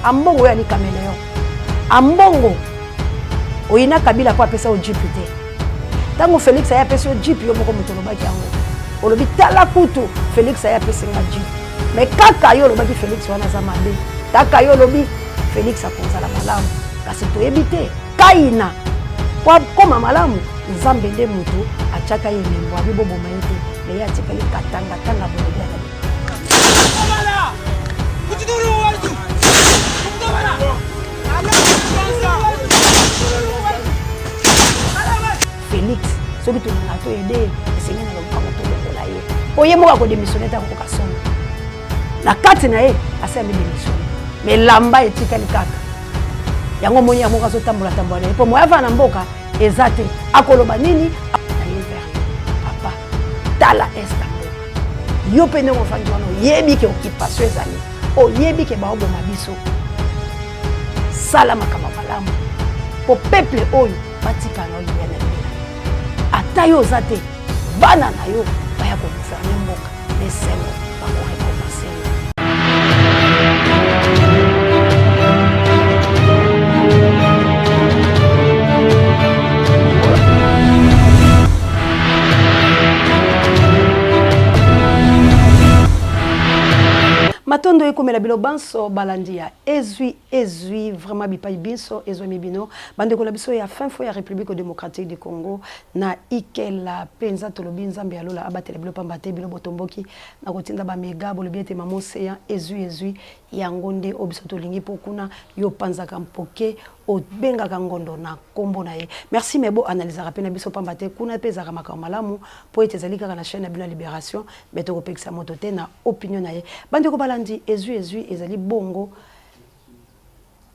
ambongo ya likameleyo ambongo oyina Kabila po apesa o jeep te tango Félix aya pesa o jeep yo moko moto lobaki yango olobi tala kutu Félix aya pesa nga jeep mais kaka yo lobaki Félix wana za mabe kaka yo lobi Félix akonzala malamu kasi toyebi te kaina po koma malamu nzambe nde mutu achaka ye lembo abiboboma ye te mais atikali katanga tanga bolobi ala Félix soki tolonga to ede esengi na lokambo tolongola ye oye moka kodémissionne tango okasona na kati na ye asi ami démissionne mais lamba etikali kaka yango moni ya moko azotambola tambola na ye po moya ava na mboka eza te akoloba nini na ye vers papa tala esta mboka yo mpe ndenge ofandi wana oyebi ke occupation ezali oyebi ke baoboma biso sala makambo malamu po peuple oyo batika na oyo ya na libela ata yo oza te bana na yo baya kogouverne mboka esengo bakorekompense yo. Matondo ekomela bilo banso balandia ezui vraiment bipai biso ezui mibino bande ko la biso ya fin fo ya République démocratique du Congo na ikela penza tolobi nzambe alola abatela bilo pambate bilo botomboki na kotinda ba mega bolobi ete mamose ya ezui yango nde obiso tolingi pokuna yo panzaka mpoke o benga kangondo na kombo na ye. Merci mebo analyse rapena biso pambate kuna peza kamaka malamu po ete zalika na chaîne ya Libération beto ko pekisa motote na opinion na ye bande ko balandi ezui ezali bongo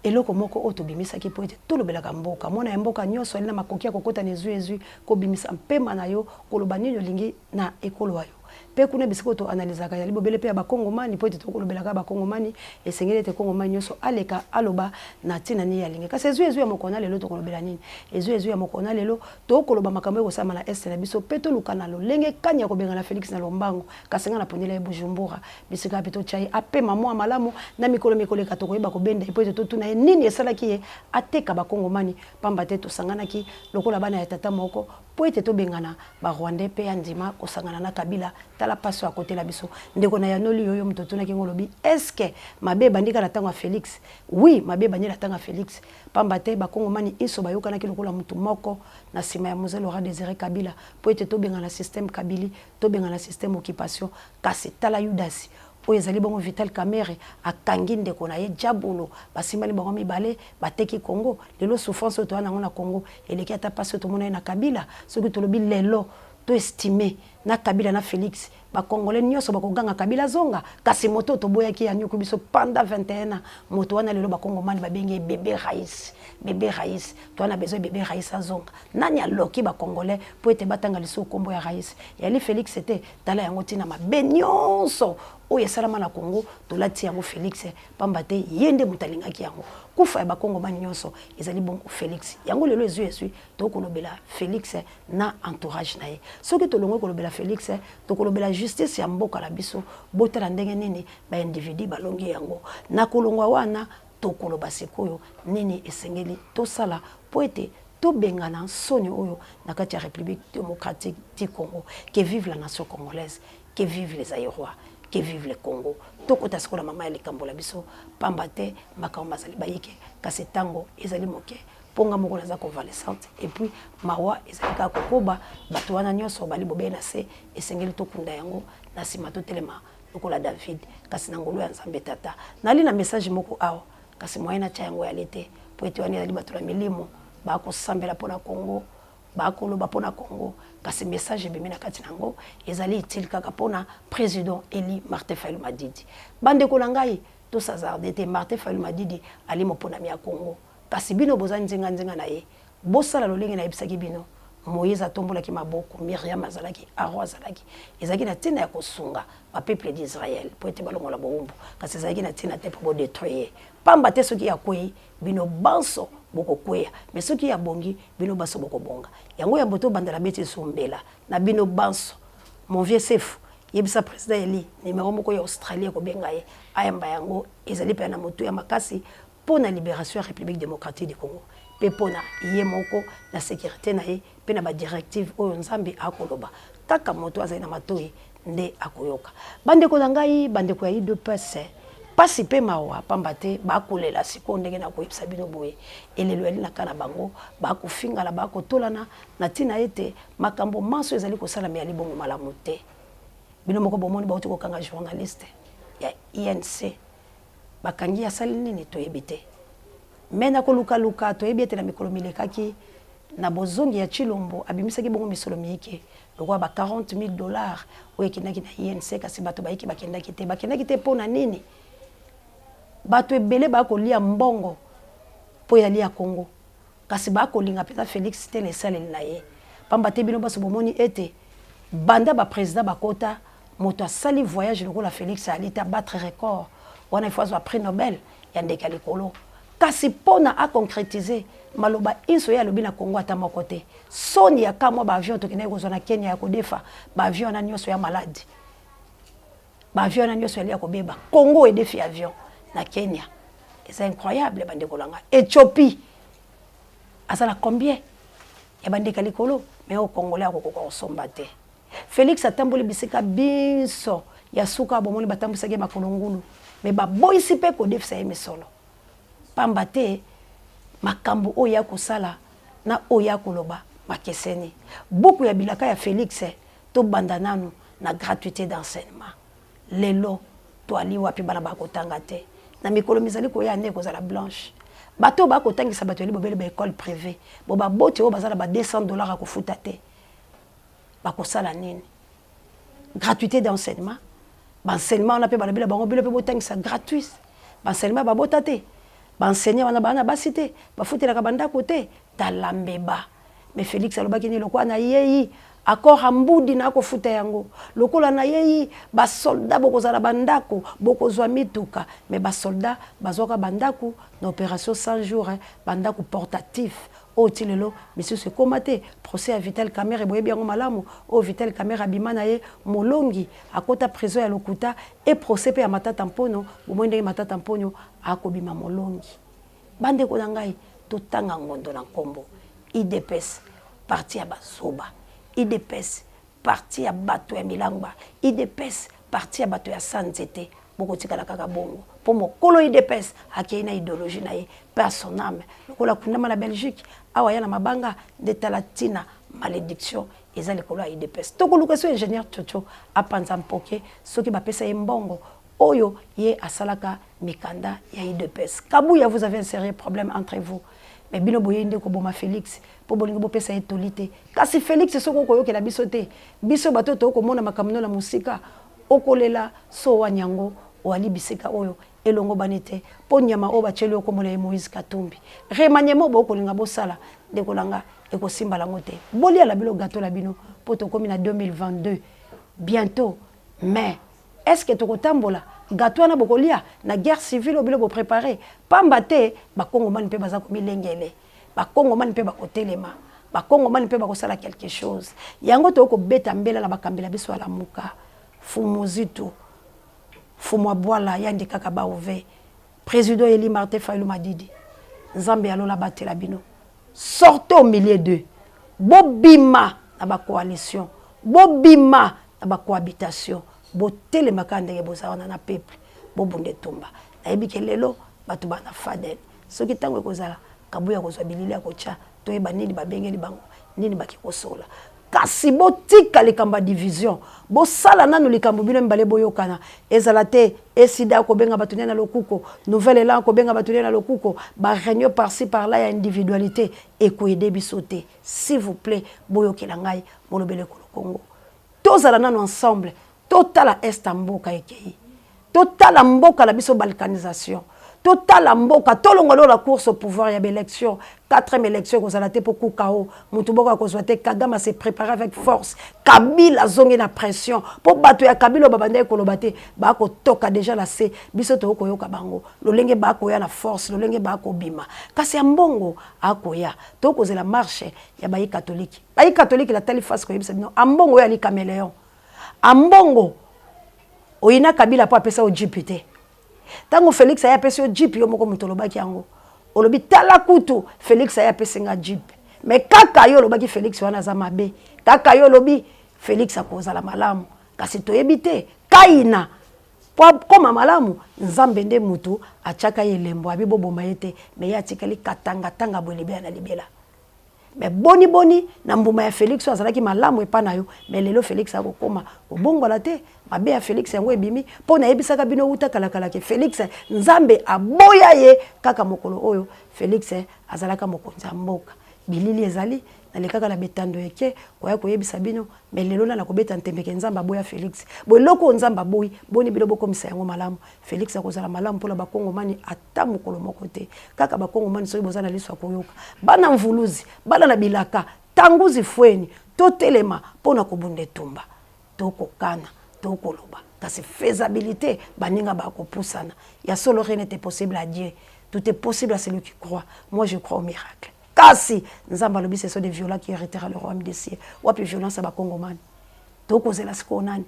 eloko moko otobimisa ki po ete tolobelaka mboka mona mboka nyonso alina makoki ya kokota na ezui ko bimisa mpema na yo koloba nini olingi na ekolo wayo pe kuna bisiko to analyse ka ya libobele pe ba kongomani po ete tokolobelaka ba kongomani esengeli ete kongomani nyonso aleka aloba na tina ni ya lingi kasi ezui ya mokona lelo tokolobela nini ezui ya mokona lelo tokoloba makambo ekosama na este na biso pe tolukana lo lenge kanya ko benga na Félix na Lombango kasi nga na ponela Bujumbura bisika pe to chai ape mamo malamu na mikolo ka tokoyeba ko benda po ete totuna nini esalaki ye ateka ba kongomani pamba te to sanganaki lokola bana ya tata moko po ete to bengana ba Rwandais pe andima ko sangana na Kabila tala paso à côté la biso ndeko na yanoli yoyo mtoto na kingolobi est-ce que mabe bandika la tanga Félix oui mabe bandika la tanga Félix pamba te ba kongomani iso bayoka na kilokola mutu moko na sima ya Mzee Laurent Désiré Kabila po ete to bengana système Kabili to bengana système occupation kasi tala Yudasi oyo ezali bongo Vital Kamerhe akangi ndeko na ye Diabolo basimali bango mibale bateki Congo lelo souffrance to wana na Congo eleki ata passe to mona na Kabila soki tolobi lelo to estimer na Kabila na Félix ba Congolais nyonso bakoganga Kabila zonga kasi moto to boyaki ya nyuku biso panda 21 ans moto wana lelo ba Congomani babengi bébé Raïs to wana besoin bébé Raïs azonga nani aloki ba Congolais po ete batanga liso kombo ya Raïs yali Félix c'était tala yango tina mabe nyonso oyo esalama na Congo tolati yango Félix pamba te yende mutalingaki yango kufa ya ba Congomani nyonso ezali bon Félix yango lelo ezui to kolobela Félix na entourage na ye soki tolongo kolobela Félix to kolobela justice ya mboka la biso botala ndenge nini ba individu balongi yango na kolongwa wana to koloba sikoyo nini esengeli to sala po ete to bengana soni oyo na kati ya République démocratique du Congo que vive la nation congolaise que vive les Aïrois que vive le Congo to kota sikola mama ya likambo la biso pamba te makambo mazali bayike kasi tango ezali moke ponga moko naza convalescente et puis mawa ezali ka kokoba bato wana nyonso bali bobena se esengeli to kunda yango na sima to telema lokola David kasi na ngolo ya Nzambe tata nali na message moko awa kasi moyena cha yango ya lete po ete wani ezali bato na milimo ba ko sambela pona Congo ba ko loba pona Congo kasi message bimina kati nango ezali utile kaka pona président Eli Martin Fayulu Madidi bande ko langai to sazardete Martin Fayulu Madidi ali mopona mi ya Congo kasi bino bozani nzenga na ye bosala lolenge na ebisaki bino Moïse atombolaki maboko Myriam azalaki Aaron azalaki ezaki na tina ya kosunga ba peuple d'Israël po ete balongola bombo kasi ezaki na tina te po détruire pamba te soki ya kwei bino banso boko kweya mais soki ya bongi bino baso boko bonga yango ya boto bandala beti sombela na bino banso mon vieux Sefu yebisa président Eli numéro moko ya Australie ko benga ye ayamba yango ezali pe na moto ya makasi pour la libération de la République démocratique du Congo. Pe pona yé moko la sécurité na ye pe na ba directive oyo nzambe akoloba kaka moto azali na matoyi nde akoyoka bandeko na ngai bandeko ya IDPS pasi pe mawa pambate ba kolela siko ndenge na koyebisa bino boye elelo ali na kana bango ba kofingala ba kotolana na tina ete makambo manso ezali kosala me ali bongo malamu te bino moko bomoni ba otiko kanga journaliste ya INC bakangi ya sali nini toyebi te mena koluka luka toyebi ete na mikolo milekaki na bozongi ya Chilombo abimisaki bongo misolo miike lokwa ba $40,000 oyo ekendaki na INC kasi bato bayiki bakendaki te pona nini bato ebele bakolia mbongo po ya lia Congo kasi bakolinga peta Félix te lesaleli na ye pamba te bino baso bomoni ete banda ba président bakota moto asali voyage lokola Félix alita battre record wana ifo azwa prix Nobel ya ndeka likolo kasi pona a concrétiser maloba inso ya lobi na Congo ata moko te soni ya kamwa ba avion tokende kozwa na Kenya ya kodefa ba avion na nyonso ya maladi ba avion na nyonso ya kobeba Congo edefi avion na Kenya c'est incroyable bandeko langa Éthiopie azala combien ya bandeka likolo mais au Congolais akoko kosomba te Félix atamboli bisika binso ya suka bomoni batambusaki makolo ngulu mais ba boisi pe ko defisa emisolo pamba te makambo oya kosala na oya koloba makeseni beaucoup ya bilaka ya Félix to banda nanu na gratuité d'enseignement lelo to ali wapi bana bakotanga te na mikolo mizali ko ya ne kozala blanche bato bakotangisa bato ali bobele ba école privée bo ba bote o bazala ba $200 akofuta te bakosala nini gratuité d'enseignement enseignement on a pe balabela bango bilo pe botangisa gratuit enseignement ba botate ba enseigner wana bana basité ba futela ka banda côté talambeba mais Félix alobaki ni lokwa na yeyi accord ambudi na ko futa yango lokola na yeyi ba soldat bokozala bandako bokozwa mituka mais ba soldat bazoka bandako na opération 100 jours bandako portatif o tilelo monsieur se komate procès à Vital Kamerhe boye bien malamu o Vital Kamerhe bimana ye molongi akota prison ya lokuta et procès pe ya matata mpono bomwende matata mpono akobima molongi bande ko ngai totanga ngondo na nkombo IDPS parti ya basoba IDPS parti ya bato ya milangba IDPS parti ya bato ya sanzete boko tikala kaka bongo po mokolo IDPS akei na idéologie na ye personne âme lokola kundama la Belgique awa ya na mabanga de talatina malédiction ezali kola IDPS tokoluka so ingénieur Chocho apanza mpoke soki bapesa ye mbongo oyo ye asalaka mikanda ya IDPS kabuya vous avez un sérieux problème entre vous mais bino boyende ko boma Félix po bolingo bopesa ye tolite kasi Félix soko ko yokela biso te biso bato to ko mona makamno na musika okolela so wanyango wali bisika oyo elongo banite po nyama o bacheli okomola ye Moïse Katumbi remanyemo bokolinga bosala dekolanga ekosimba lango te bolia la bilo gâteau la bino po to komi na 2022 bientôt mais est-ce que tokotambola gâteau na bokolia na guerre civile obilo bo préparer pamba te ba Congo man pe baza ko milengele ba Congo man pe ba kotelema ba Congo man pe ba kosala quelque chose yango to ko beta mbela la bakambela biso ala muka fumuzitu fumwa bwala yandi kaka ba ouve président Eli Martin Fayulu Madidi nzambe alola batela bino sortez au milieu d'eux bobima na ba coalition bobima na ba cohabitation botele makande bozawana na peuple bobunde tumba nayebi ke lelo bato bana fadel soki tango ekozala kabuya kozwa bilili ya kocha toyeba nini babengeli bango nini bakikosola kasi botika likamba division bosala nanu likambo bino mbale boyokana ezala te esida ko benga bato na lokuko nouvelle élan ko benga bato na lokuko ba réunion par-ci par-là ya individualité et ko aider bisote s'il vous plaît boyokela ngai molobele ko Congo tozala nanu ensemble total est mboka ekei total mboka la biso balkanisation total mboka tolongolo la course au pouvoir ya élection 4e élection kozala te pour kukao mutu boka kozwa te Kagame s'est préparé avec force Kabila zongi na pression pour bato ya Kabila babande koloba te ba ko toka déjà la se biso to ko yoka bango lolenge ba ko ya na force lolenge ba ko bima kasi ya mbongo akoya to kozela marche ya bayi catholique la tali face ko yebisa bino ambongo ya li caméléon ambongo oyina Kabila po apesa o JPT tango Félix aya apesa o JP yo moko muto lobaki yango olobi tala kutu Félix aya apesa nga JP mais kaka yo lobaki Félix wana za mabe kaka yo lobi Félix akozala malamu kasi toyebi te kaina po koma malamu nzambe nde mutu achaka yelembo abibo boma yete mais ya tikali katanga tanga bolibela na libela mais boni na mbuma ya Félix azalaki malamu epa na yo mais lelo Félix akokoma obongola te mabe ya Félix yango ebimi po na yebisaka bino uta kala ke Félix nzambe aboya ye kaka mokolo oyo Félix azalaka mokonzi mboka bilili ezali nalekaka na betando yeke koya koyebisa bino mais lelo na kobeta ntembeke nzamba boya Félix boloko nzamba boyi boni bilo bokomisa yango malamu Félix akozala malamu pour la bakongomani ata mokolo moko te kaka bakongomani soki bozana liso koyoka bana mvuluzi bana na bilaka tanguzi fweni totelema pona kobunde tumba tokokana tokoloba kasi faisabilité baninga bakopusana ya solo rien n'était possible à Dieu tout est possible à celui qui croit moi je crois au miracle. Kasi nzamba lobi ce sont des violents qui héritera le royaume des cieux wapi violence ba kongomani toko zela sikonani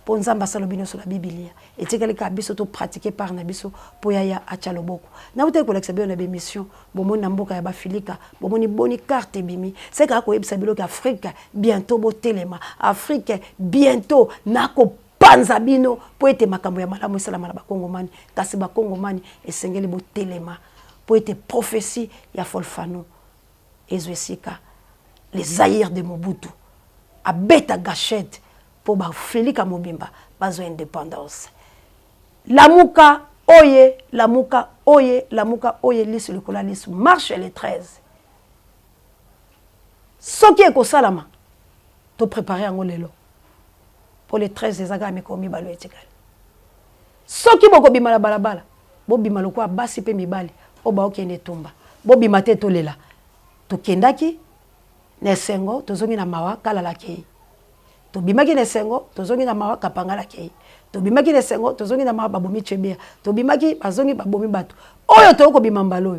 po nzamba salobino sur la biblia etikali ka biso to pratiquer par na biso po ya acha loboko na uta ko l'exabio na bémission bomoni na mboka ya bafilika bomoni boni carte bimi c'est ka ko yebisa bilo ka Afrique bientôt botelema Afrique bientôt nako panza bino po ete makambo ya malamu salama na bakongomani kasi bakongomani esengeli botelema po ete prophétie ya Folfano Ezwesika, les Zaïre de Mobutu, à beta gâchette pour Félix Mobimba, bazo indépendance. Lamuka oye, lisse le colalis, marche les 13. Ce qui est salama, to préparer un lelo. Pour les 13 des agami komi balo etikal. Ce qui boko bima la balabala, bo bima lo kwa basi pe mibali, o ba okende tumba. Bo bima te tolela. Tokendaki nesengo tozongi na mawa kala la kei to bimaki nesengo tozongi na mawa kapanga la kei to bimaki nesengo tozongi na mawa babomi chebea to bimaki bazongi babomi bato oyo to ko bima mbalo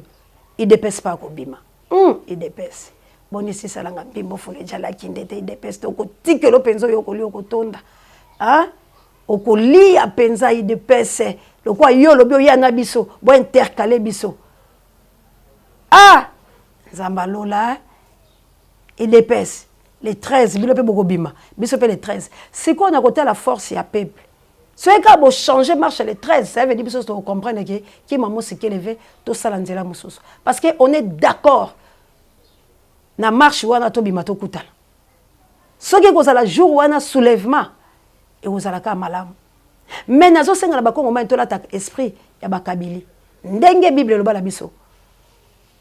il dépêche pas ko bima il dépêche boni si salanga bimbo fune jala kindete il dépêche to ko tikelo penzo yo ko li ko tonda hein okoli a penza il dépêche le quoi yo lobi ya na biso bo intercaler biso Zambalola, il épaisse. Les 13, il beaucoup bima. Biso les 13. C'est quoi on a côté la force et la peuple. Ce qui a changer marche les 13, ça veut dire que vous comprenez que qui maman c'est qui levé tout ça l'anzela mususu. Parce que on est d'accord. Na marche wana to bima to kutala. Ce qui cause la jour wana soulèvement et vous allez ka malamu. Mais nazo senga na bakongo mai to la esprit ya bakabili. Ndenge Bible lo bala biso.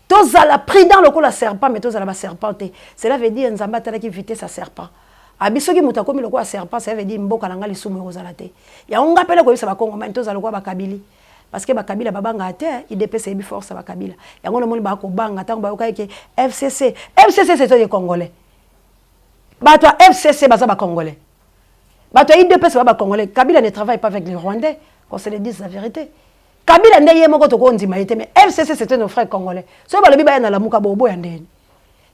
Tous à la prudent le coup la serpent mais tous à la serpenté. Cela veut dire nzamba tala qui vite sa serpent. Abiso ki mutakomi le coup la serpent ça veut dire mboka langa li sumu rozalate. Ya on ngapela ko bisa bakongo mai tous à le coup bakabili. Parce que bakabila babanga ate il dépêche bi force bakabila. Ya ngono moni ba ko banga tango ba ko ke FCC. FCC c'est les Congolais. Ba toi FCC ba ba Congolais. Ba toi il dépêche ba Congolais. Kabila ne travaille pas avec les Rwandais. Qu'on se le dise la vérité. Kabila ndeye moko to ko ndima ite mais FCC c'était nos frères congolais. So ba lobi ba na la muka bobo ya ndeni.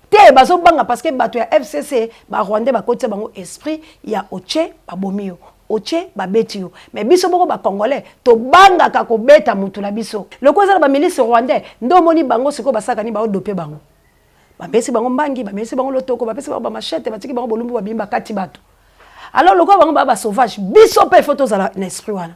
Te bazo banga parce que bato ya FCC ba Rwandais ba kotia bango esprit ya oche ba bomio. Oche ba betio. Mais biso boko ba congolais to banga ka ko beta mutu la biso. Le koza ba milice rwandais ndo moni bango siko basaka ni ba odope bango. Ba besi bango mbangi, ba besi bango lotoko, ba besi bango ba machette, ba tiki bango bolumbu ba bimba kati bato. Alors le ko bango ba sauvage biso pe photo za la esprit wana.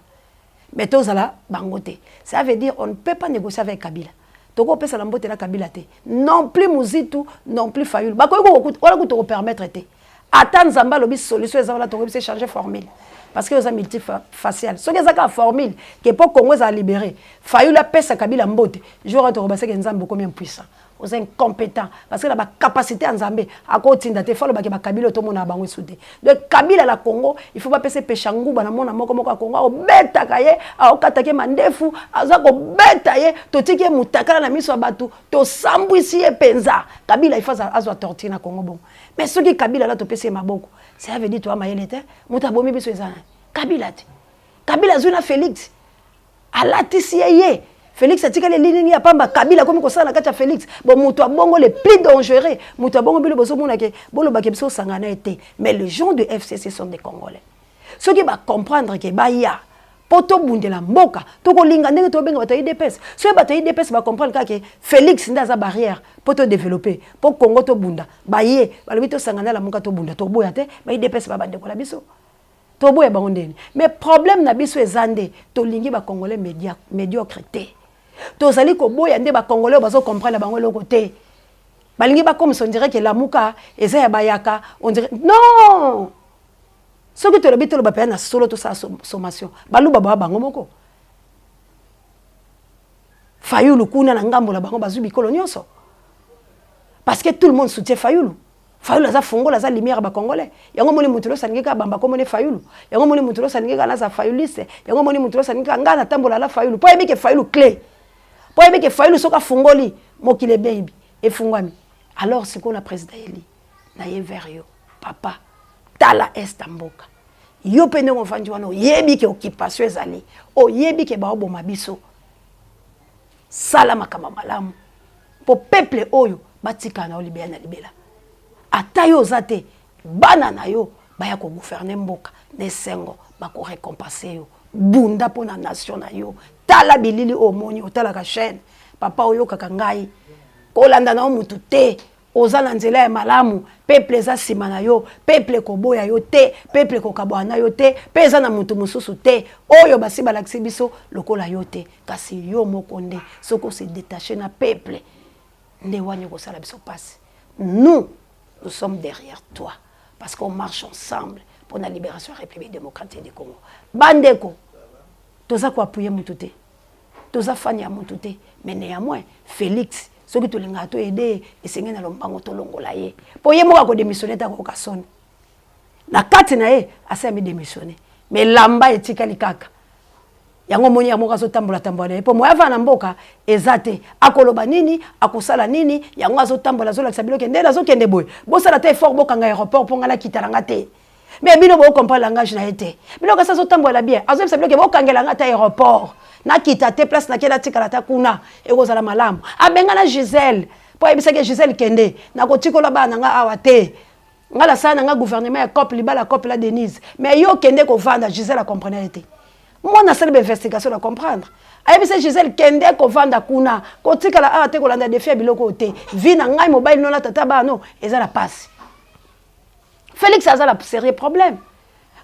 Mais tous à la bangote. Ça veut dire on ne peut pas négocier avec Kabila. Toko pesa la mbote la Kabila te. Non plus Muzitu, non plus Fayulu. Bako ko wala ko to permettre te. Attends Zamba lobi solution ezala to se changer formule. Parce que aux multifacial. Ce que ça formule que pour Congo ça libérer. Fayulu la pesa Kabila mbote. J'aurais to robase que Nzambe combien puissant. Aux incompétents parce que la capacité en Zambie à côté te faut le Kabila to mona bango soudé. Donc Kabila la Congo, il faut pas passer péchangu bana mona moko moko Congo o beta kaye a okatake mandefu azako beta ye to tike mutakala na miso batu to sambwisi e penza. Kabila il faut azwa tortiller na Congo bon. Mais ce qui Kabila là to pese maboko. Ça veut dire toi mayelete mutabomi biso ezana. Kabila te. Kabila zuna Félix. Alatisi ye. Félix a dit que les lignes n'y a pas Kabila comme ça la kacha Félix bon muto bongo le plus dangereux muto bongo bilo bozo mona ke bolo bakebso sangana été mais les gens de FCC sont des Congolais ceux qui va comprendre que ba ya poto bundela mboka toko linga ndenge to benga bato IDPS so bato IDPS ba comprendre que Félix ndaza barrière poto développer po Congo to bunda baye balobi to sangana la muka to bunda to boya te ba IDPS ba bande ko la biso to boya bango ndeni mais problème na biso ezande to lingi ba congolais médiocrité to zali ko boya nde ba congolais bazo comprendre bango loko te balingi ba comme on dirait que la muka eza ya bayaka on dirait non. Ce que tu as dit, tu as solo tout ça sommation. Balou baba bango moko. Fayoulou kuna na ngambo la bango bazubi kolonioso. Parce que tout le monde soutient Fayoulou. Fayoulou za fongo la za lumière ba congolais. Yango moni mutulo saningeka bamba ko moni Fayoulou. Yango moni mutulo saningeka na za Fayouliste. Yango moni mutulo saningeka ngana tambola la Fayoulou. Po yebi ke Fayoulou clé. Po yebi ke Fayoulou soka fongoli mokile baby et fungwami. Alors c'est qu'on a président Eli. Na ye vers yo. Papa tala estamboka yo pene on fandi wana yebi ke occupation ezali o yebi ke ba oboma biso sala makama malamu po peuple oyo batika na olibela na libela ata yo zate bana na yo baya ko gouverner mboka ne sengo ba ko récompenser yo bunda pona nation na yo tala bilili o moni otala ka chaîne papa oyo kaka ngai ko landa na mutu te ozana nzela ya malamu peuple za sima na yo peuple ko boya yo te peuple ko kabwana yo te peza na mutu mususu te oyo basi balakisi biso lokola yo te kasi yo moko nde soko se détacher na peuple nde wanya ko sala biso passe nous sommes derrière toi parce qu'on marche ensemble pour la libération de la République démocratique du Congo bandeko toza ko appuyer mutu te toza fanya mutu te mais néanmoins Félix ce que tu l'as aidé et c'est na lombango to longola ye po ye moka ko démissionner ta ko kasoni na kati na ye asa mi démissionner mais lamba etikali kaka yango moni ya moka so tambola po moya va na mboka ezate akoloba nini akosala nini yango azo tambola zo lakisa biloke ndela zo kende boy bo sala te fort boka nga aéroport po ngala kitalanga te mais bino bo comprendre langage na été biloka sa zo tambola bien azo bisa biloke bo kangela nga ta aéroport na kita te place na kela tikala ta kuna ekozala malamu abenga na Gisèle po ebisa ke Gisèle kende na ko tikola bana nga awa te ngala sana nga gouvernement ya COP libala COP la Denise mais yo kende ko vanda Gisèle a comprendre te moi na sala investigation na comprendre ayebisa Gisèle kende ko vanda kuna ko tikala awa te ko landa défi biloko te vi na ngai mobile non la tata bano ezala passe Félix azala sérieux problème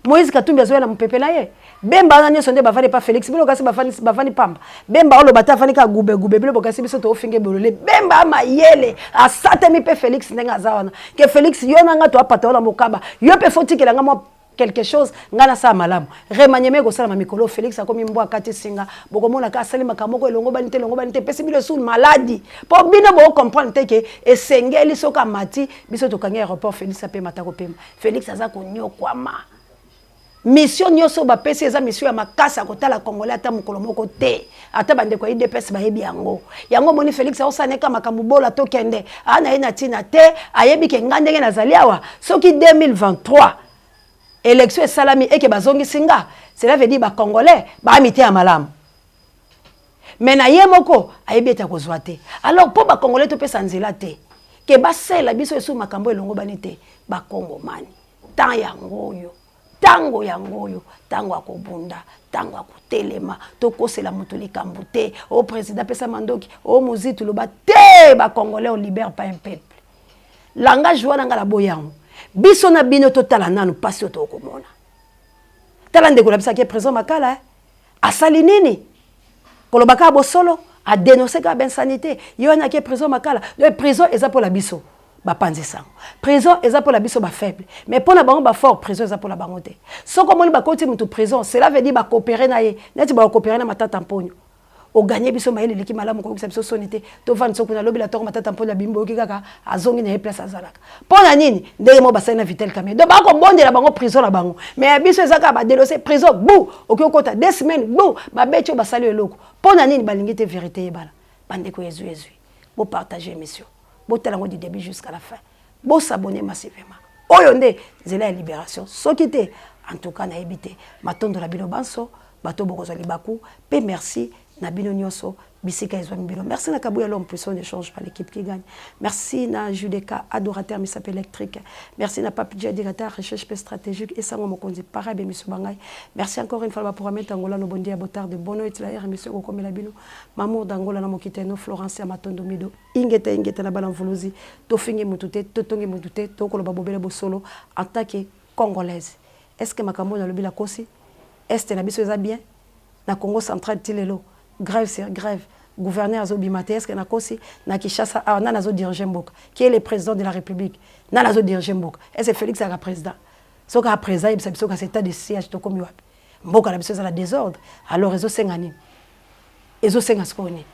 Moïse Katumbi azoya na mpepela ye bemba na nyoso nde bavani pa Félix bilo kasi bavani pamba bemba olo batafani ka gube bilo kasi biso to finge bolole bemba mayele asate mi pe Félix ndenga zawana ke Félix yona nga to apata ola mokaba yo pe foti ke nga mo quelque chose ngana sa malamu remanyeme ko sala mikolo Félix akomi mbwa kati singa bokomona ka sali makamoko elongo banite pesi bilo sur maladie po bino bo comprendre te ke esengeli soka mati biso to kanga aéroport Félix ape matako pema Félix aza ko nyokwama mission nyoso ba pesi eza mission ya makasa kotala congolais ata mukolo moko te ata bande ko IDPS ba yebi yango moni Félix osaneka makambu bola to kende ana ina tina te ayebi ke ngandenge nazali awa soki 2023 élection salami eke bazongi singa cela veut dire ba congolais ba amité ya malamu mais na ye moko ayebi eta kozwa te alors po ba congolais to pesa nzela te ke ba sela biso esu makambo elongo banite ba kongomani tant yango yo tango akobunda tango akotelema tokosela mutu likambo te o président pesa mandoki o muzitu loba te ba congolais on libère pas un peuple langage wana ngala boyango biso na bino totala nanu pasi to komona tala ndeko labisa ke président makala asali nini kolobaka bosolo a dénoncer ka ben sanité yo na ke président makala le prison eza pour la biso ba panzisa prison eza pour la biso ba faible mais pour la bango ba fort prison eza pour la bango te so comme on ba koti mutu prison cela veut dire ba coopérer na ye neti ba coopérer na matata mponyo o gagner biso maele leki malamu ko biso sonité to van so kuna lobi la to matata mponyo bimbo kaka azongi na place azalaka pona nini ndenge mo ba na vitel kamé do ba ko bondela bango prison la bango mais biso ezaka ba dénoncer prison bou okokota 2 semaines bou ba becho ba sali eloko pona nini balingi te vérité ebala bande ko yezu bo partager émission botalango du début jusqu'à la fin bo s'abonner massivement oyonde zela ya libération sokite en tout cas na ebité matondo la bino banso bato bokozali baku pe merci na bino nyoso Bisika Ezwa Mibino. Merci na Kabouya l'homme puissant ne change pas l'équipe qui gagne. Merci na Judeka adorateur Misap électrique. Merci na Papi Dia directeur recherche stratégique et Sango Mokonzi Parabe Misubangay. Merci encore une fois pour mettre Angola no bondi à botard de bono et la monsieur Kokome Labino. Mamour d'Angola na Mokiteno Florence Matondo Mido. Ingeta na balanvoluzi. Tofinge mutute, totonge mutute, tokolo babobele bosolo en tant que congolaise. Est-ce que Makambo na lobi la kosi? Est-ce que na biso eza bien? Na Congo central tilelo. Grève sur grève. Gouverneur Azobimate, est-ce que na kosi na Kishasa a na nazo diriger Mboka, qui est le président de la République. Na nazo diriger Mboka. Est-ce que Félix est président? Soka président, il s'est que c'est de siège to comme yo. Mboka la biso za la désordre. Alors ezo sengani. Ezo senga skoni.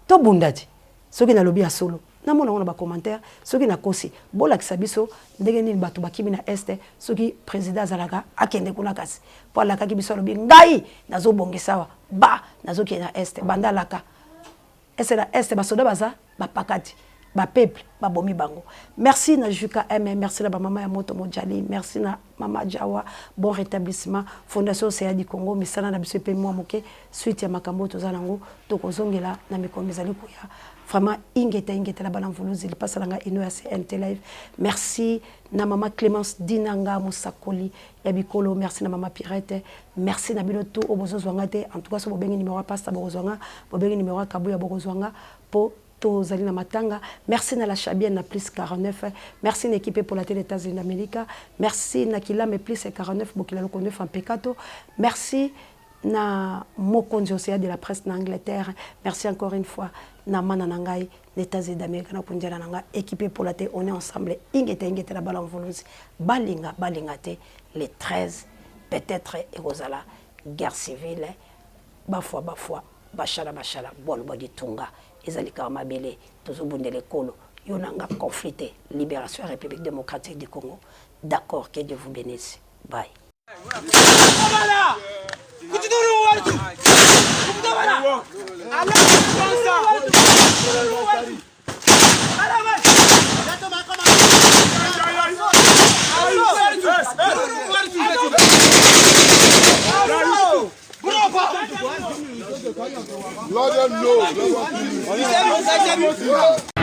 To bundati. Soki na lobi ya solo. Na mona on ba commentaire, soki na kosi. Bola kisabiso ndenge nini bato bakimi na este, soki président Zalaga akende kuna kasi. Po la ka kibiso lobi ngai nazo bongesawa. Ba nazo ki na este banda laka. Est la est basoda baza ba pakati ba peuple ba bomi bango. Merci na Juka M, merci na ba mama ya moto Mojali, merci na mama Jawa, bon rétablissement Fondation CA du Congo misana na biso pe moi moke suite ya makambo to zanango to kozongela na mikomizali kuya. Vraiment ingeta la bana mvuluzi il passe langa ino ya CNT live. Merci na mama Clémence Dinanga Musakoli ya bikolo, merci na mama Pirete, merci na binoto obozozwanga te en tout cas so bobengi numéro pasta bozwanga, bobengi numéro kabuya bozwanga po Tozali na matanga. Merci na la Chabienne na plus 49. Merci na équipe pour la télé États-Unis d'Amérique. Merci na Kilame plus 49 Bokila Loko 9 en Pekato. Merci na Mokonzi Océa de la presse en Angleterre. Merci encore une fois na Mananangai les États-Unis d'Amérique na Punjala nanga équipé pour la télé, on est ensemble. Ingete la balle en volusi. Balinga te les 13 peut-être Erosala guerre civile bafwa bachala bol bodi tunga. Ezalika mabele tozobundele kolo yonanga conflité libération République démocratique du Congo. D'accord, que Dieu vous bénisse. Bye. Let them know.